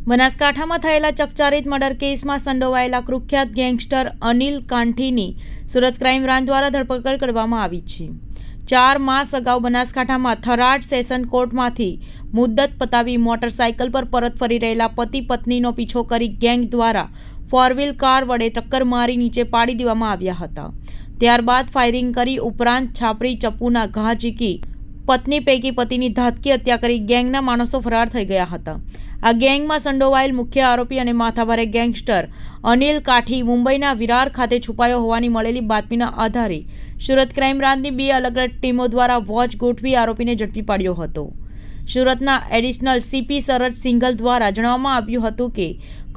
બનાસકાંઠામાં થયેલા ચકચારિત મર્ડર કેસમાં સંડોવાયેલા કુખ્યાત ગેંગસ્ટર અનિલ કાંઠીની સુરત ક્રાઇમ બ્રાન્ચ દ્વારા ધરપકડ કરવામાં આવી છે। 4 માસ અગાઉ બનાસકાંઠામાં થરાદ સેશન કોર્ટમાંથી મુદ્દત પતાવી મોટરસાયકલ પર પરત ફરી રહેલા પતિ પત્નીનો પીછો કરી ગેંગ દ્વારા 4 વ્હીલ કાર વડે ટક્કર મારી નીચે પાડી દેવામાં આવ્યા હતા। ત્યારબાદ ફાયરિંગ કરી ઉપરાંત છાપરી ચપ્પુના ઘા ઝીકી પત્ની પૈકી પતિની ધાતકી હત્યા કરી ગેંગના માણસો ફરાર થઈ ગયા હતા। આ ગેંગમાં સંડોવાયેલ મુખ્ય આરોપી અને માથાભારે ગેંગસ્ટર અનિલ કાઠી મુંબઈના વિરાર ખાતે છુપાયો હોવાની મળેલી બાતમીના આધારે સુરત ક્રાઇમ બ્રાન્ચની 2 અલગ અલગ ટીમો દ્વારા વોચ ગોઠવી આરોપીને ઝડપી પાડ્યો હતો। સુરતના એડિશનલ સીપી શરદ સિંઘલ દ્વારા જણાવવામાં આવ્યું હતું કે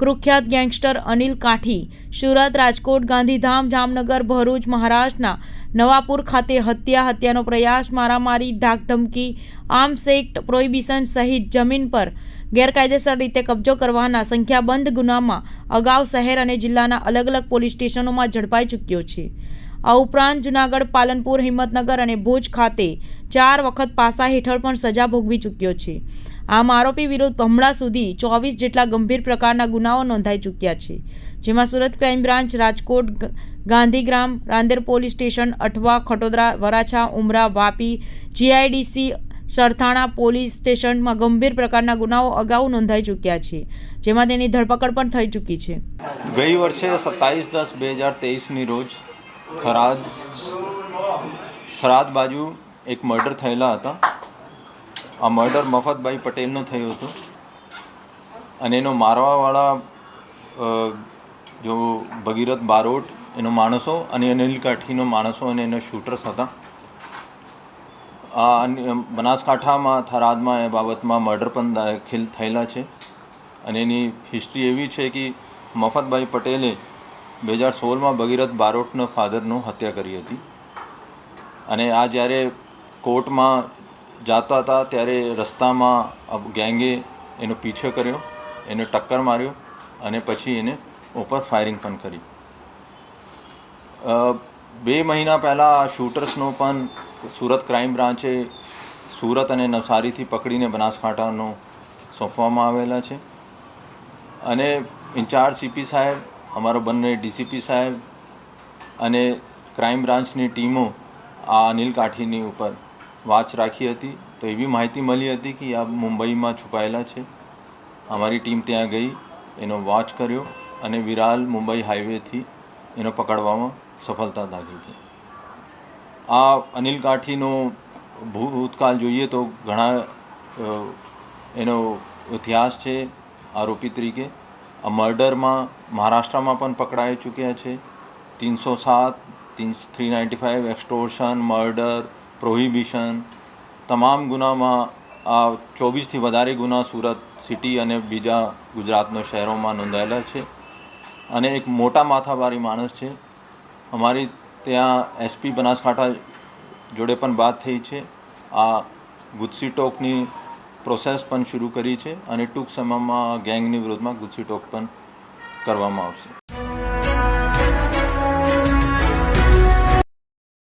કુખ્યાત ગેંગસ્ટર અનિલ કાઠી સુરત, રાજકોટ, ગાંધીધામ, જામનગર, ભરૂચ, મહારાષ્ટ્રના નવાપુર ખાતે હત્યાનો પ્રયાસ, મારામારી, ધાકધમકી, આર્મ્સ એક્ટ, પ્રોહિબિશન સહિત જમીન પર ગેરકાયદેસર રીતે કબજો કરવાના સંખ્યાબંધ ગુનામાં અગાઉ શહેર અને જિલ્લાના અલગ અલગ પોલીસ સ્ટેશનોમાં ઝડપાઈ ચૂક્યો છે। આ ઉપરાંત જૂનાગઢ, પાલનપુર, હિંમતનગર અને ભુજ ખાતે 4 વખત પાસા હેઠળ પણ સજા ભોગવી ચૂક્યો છે। આમ આરોપી વિરુદ્ધ હમણાં સુધી 24 જેટલા ગંભીર પ્રકારના ગુનાઓ નોંધાઈ ચૂક્યા છે, જેમાં Surat crime branch, Rajkot, Gandhigram, Rander police station, Athwa, Khatodara, Varachha, Umra, Vapi, GIDC, Sarthana police સ્ટેશનમાં ગંભીર પ્રકારના ગુનાઓ અગાઉ નોંધાઈ ચૂક્યા છે, જેમાં તેની ધરપકડ પણ થઈ ચૂકી છે। ગઈ વર્ષે 27/10/2023ની રોજ થરાદ બાજુ એક મર્ડર થયેલા હતા। આ મર્ડર મફતભાઈ પટેલનો થયો હતો અને એનો મારવાવાળા જો ભગીરથ બારોટ એનો માણસો અને અનિલ કાઠીનો માણસો અને એના શૂટર્સ હતા। આ બનાસકાંઠામાં થરાદમાં એ બાબતમાં મર્ડર પણ દાખલ થયેલા છે અને એની હિસ્ટ્રી એવી છે કે મફતભાઈ પટેલે 2016માં ભગીરથ બારોટના ફાધરનો હત્યા કરી હતી અને આ જ્યારે કોર્ટમાં જતા હતા ત્યારે રસ્તામાં ગેંગે એનો પીછો કર્યો, એને ટક્કર માર્યો અને પછી એને ઉપર ફાયરિંગ પણ કરી। 2 મહિના પહેલાં આ શૂટર્સનો પણ સુરત ક્રાઇમ બ્રાન્ચે સુરત અને નવસારીથી પકડીને બનાસકાંઠાનો સોંપવામાં આવેલા છે અને ઇન્ચાર્જ સીપી સાહેબ, અમારો બંને ડીસીપી સાહેબ અને ક્રાઇમ બ્રાન્ચની ટીમો આ અનિલ કાઠીની ઉપર વાચ રાખી હતી। તો એવી માહિતી મળી હતી કે આ મુંબઈમાં છુપાયેલા છે। અમારી ટીમ ત્યાં ગઈ, એનો વોચ કર્યો અને વિરાર મુંબઈ હાઈવેથી એનો પકડવામાં સફળતા દાખલ થઈ। આ અનિલ કાઠીનો ભૂતકાળ જોઈએ તો ઘણા એનો ઇતિહાસ છે આરોપી તરીકે। આ મર્ડરમાં મહારાષ્ટ્રમાં પણ પકડાઈ ચૂક્યા છે। 307, 395, એક્સટોર્શન, મર્ડર, પ્રોહિબિશન તમામ ગુનામાં આ 24થી વધારે ગુના સુરત સિટી અને બીજા ગુજરાતના શહેરોમાં નોંધાયેલા છે અને એક મોટા માથાભારી માણસ છે। અમારી ત્યાં એસપી બનાસકાંઠા જોડે પણ વાત થઈ છે। આ ગુજસીટોકની પ્રોસેસ પણ શરૂ કરી છે અને ટૂંક સમયમાં ગેંગની વિરુદ્ધમાં ગુજસીટોક પણ કરવામાં આવશે।